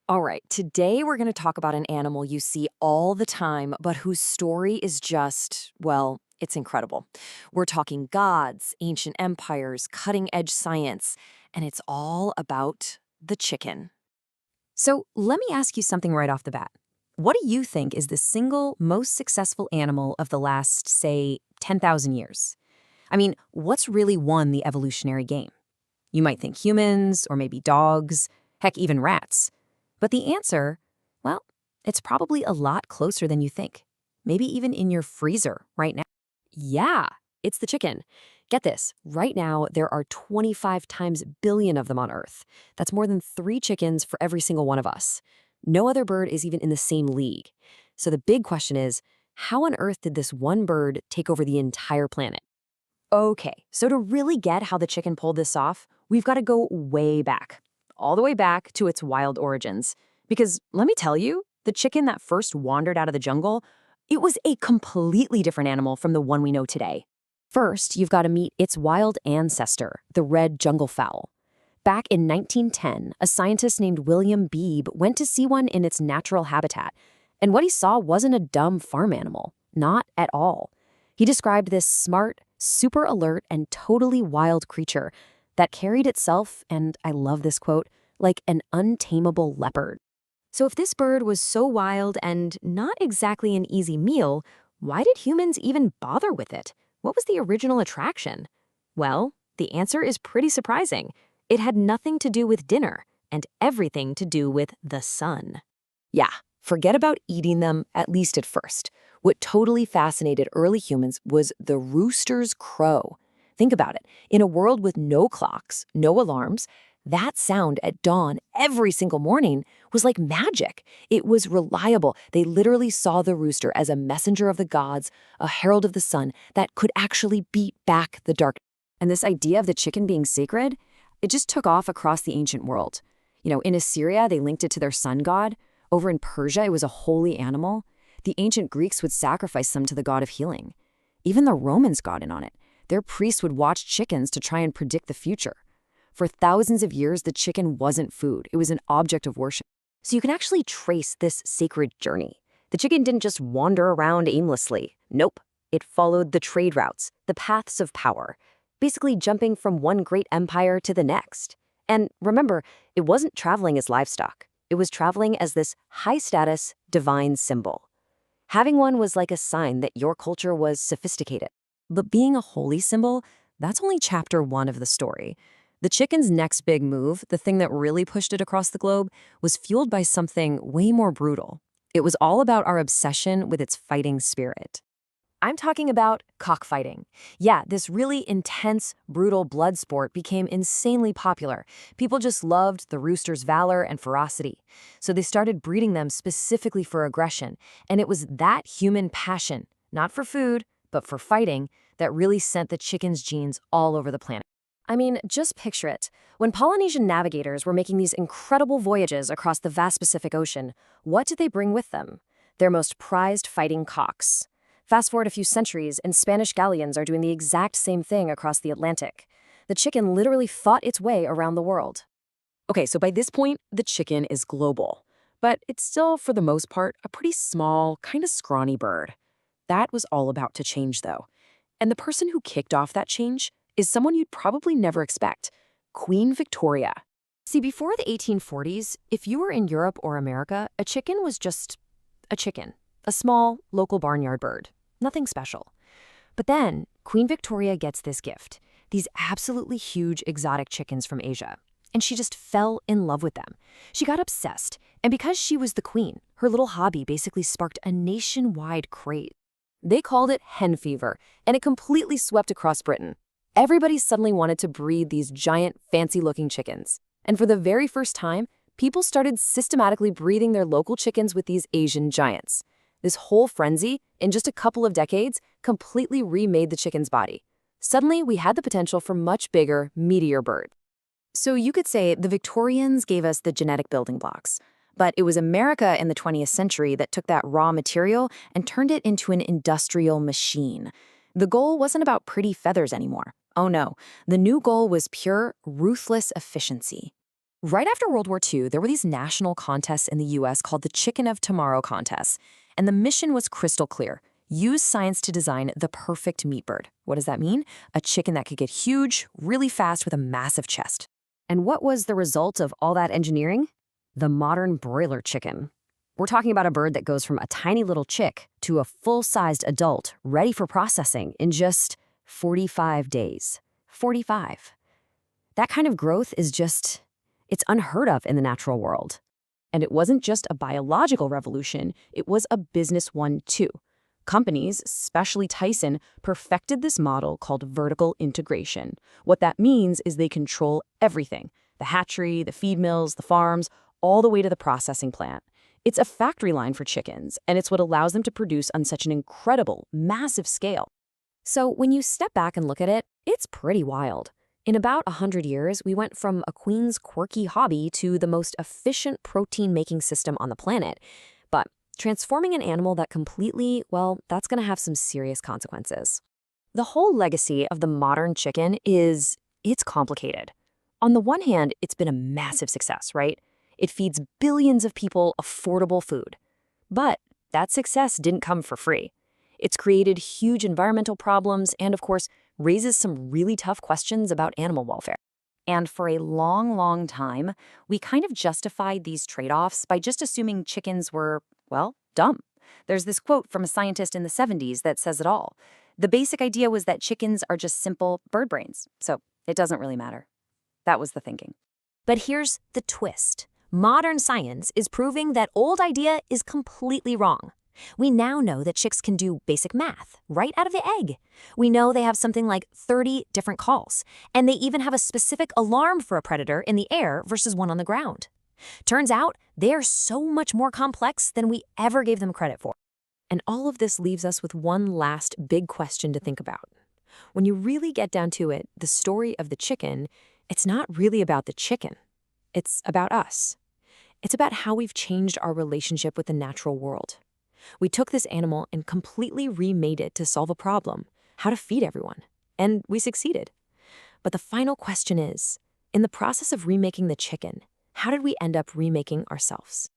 All right, today we're going to talk about an animal you see all the time, but whose story is just, well, it's incredible. We're talking gods, ancient empires, cutting edge science, and it's all about the chicken. So let me ask you something right off the bat. What do you think is the single most successful animal of the last, say, 10,000 years? I mean, what's really won the evolutionary game? You might think humans, or maybe dogs, heck, even rats. But the answer, well, it's probably a lot closer than you think. Maybe even in your freezer right now. Yeah, it's the chicken. Get this, right now there are 25 times billion of them on Earth. That's more than 3 chickens for every single one of us. No other bird is even in the same league. So the big question is, how on earth did this one bird take over the entire planet? Okay, so to really get how the chicken pulled this off, we've got to go way back, all the way back to its wild origins. Because let me tell you, the chicken that first wandered out of the jungle, it was a completely different animal from the one we know today. First, you've got to meet its wild ancestor, the red jungle fowl. Back in 1910, a scientist named William Beebe went to see one in its natural habitat, and what he saw wasn't a dumb farm animal, not at all. He described this smart, super alert, and totally wild creature that carried itself, and I love this quote, like an untamable leopard. So if this bird was so wild and not exactly an easy meal, why did humans even bother with it? What was the original attraction? Well, the answer is pretty surprising. It had nothing to do with dinner and everything to do with the sun. Yeah, forget about eating them, at least at first. What totally fascinated early humans was the rooster's crow. Think about it. In a world with no clocks, no alarms, that sound at dawn every single morning was like magic. It was reliable. They literally saw the rooster as a messenger of the gods, a herald of the sun that could actually beat back the dark. And this idea of the chicken being sacred, it just took off across the ancient world. In Assyria, they linked it to their sun god. Over in Persia, it was a holy animal. The ancient Greeks would sacrifice them to the god of healing. Even the Romans got in on it. Their priests would watch chickens to try and predict the future. For thousands of years, the chicken wasn't food. It was an object of worship. So you can actually trace this sacred journey. The chicken didn't just wander around aimlessly. Nope. It followed the trade routes, the paths of power, basically jumping from one great empire to the next. And remember, it wasn't traveling as livestock. It was traveling as this high-status, divine symbol. Having one was like a sign that your culture was sophisticated. But being a holy symbol, that's only chapter 1 of the story. The chicken's next big move, the thing that really pushed it across the globe, was fueled by something way more brutal. It was all about our obsession with its fighting spirit. I'm talking about cockfighting. Yeah, this really intense, brutal blood sport became insanely popular. People just loved the rooster's valor and ferocity. So they started breeding them specifically for aggression. And it was that human passion, not for food, but for fighting, that really sent the chicken's genes all over the planet. I mean, just picture it. When Polynesian navigators were making these incredible voyages across the vast Pacific Ocean, what did they bring with them? Their most prized fighting cocks. Fast forward a few centuries, and Spanish galleons are doing the exact same thing across the Atlantic. The chicken literally fought its way around the world. Okay, so by this point, the chicken is global. But it's still, for the most part, a pretty small, kind of scrawny bird. That was all about to change, though. And the person who kicked off that change is someone you'd probably never expect, Queen Victoria. See, before the 1840s, if you were in Europe or America, a chicken was just a chicken, a small, local barnyard bird. Nothing special. But then, Queen Victoria gets this gift, these absolutely huge exotic chickens from Asia. And she just fell in love with them. She got obsessed, and because she was the queen, her little hobby basically sparked a nationwide craze. They called it hen fever, and it completely swept across Britain. Everybody suddenly wanted to breed these giant, fancy-looking chickens. And for the very first time, people started systematically breeding their local chickens with these Asian giants. This whole frenzy, in just a couple of decades, completely remade the chicken's body. Suddenly, we had the potential for much bigger, meatier birds. So you could say the Victorians gave us the genetic building blocks. But it was America in the 20th century that took that raw material and turned it into an industrial machine. The goal wasn't about pretty feathers anymore. Oh no, the new goal was pure, ruthless efficiency. Right after World War II, there were these national contests in the US called the Chicken of Tomorrow contests. And the mission was crystal clear. Use science to design the perfect meat bird. What does that mean? A chicken that could get huge, really fast with a massive chest. And what was the result of all that engineering? The modern broiler chicken. We're talking about a bird that goes from a tiny little chick to a full-sized adult ready for processing in just 45 days. 45. That kind of growth is it's unheard of in the natural world. And it wasn't just a biological revolution, it was a business one too. Companies, especially Tyson, perfected this model called vertical integration. What that means is they control everything: the hatchery, the feed mills, the farms, all the way to the processing plant. It's a factory line for chickens, and it's what allows them to produce on such an incredible, massive scale. So when you step back and look at it, it's pretty wild. In about 100 years, we went from a queen's quirky hobby to the most efficient protein-making system on the planet. But transforming an animal that completely, well, that's going to have some serious consequences. The whole legacy of the modern chicken it's complicated. On the one hand, it's been a massive success, right? It feeds billions of people affordable food. But that success didn't come for free. It's created huge environmental problems and, of course, raises some really tough questions about animal welfare. And for a long, long time, we kind of justified these trade-offs by just assuming chickens were, well, dumb. There's this quote from a scientist in the 70s that says it all. The basic idea was that chickens are just simple bird brains, so it doesn't really matter. That was the thinking. But here's the twist. Modern science is proving that old idea is completely wrong. We now know that chicks can do basic math right out of the egg. We know they have something like 30 different calls, and they even have a specific alarm for a predator in the air versus one on the ground. Turns out they are so much more complex than we ever gave them credit for. And all of this leaves us with one last big question to think about. When you really get down to it, the story of the chicken, it's not really about the chicken. It's about us. It's about how we've changed our relationship with the natural world. We took this animal and completely remade it to solve a problem: how to feed everyone. And we succeeded. But the final question is, in the process of remaking the chicken, how did we end up remaking ourselves?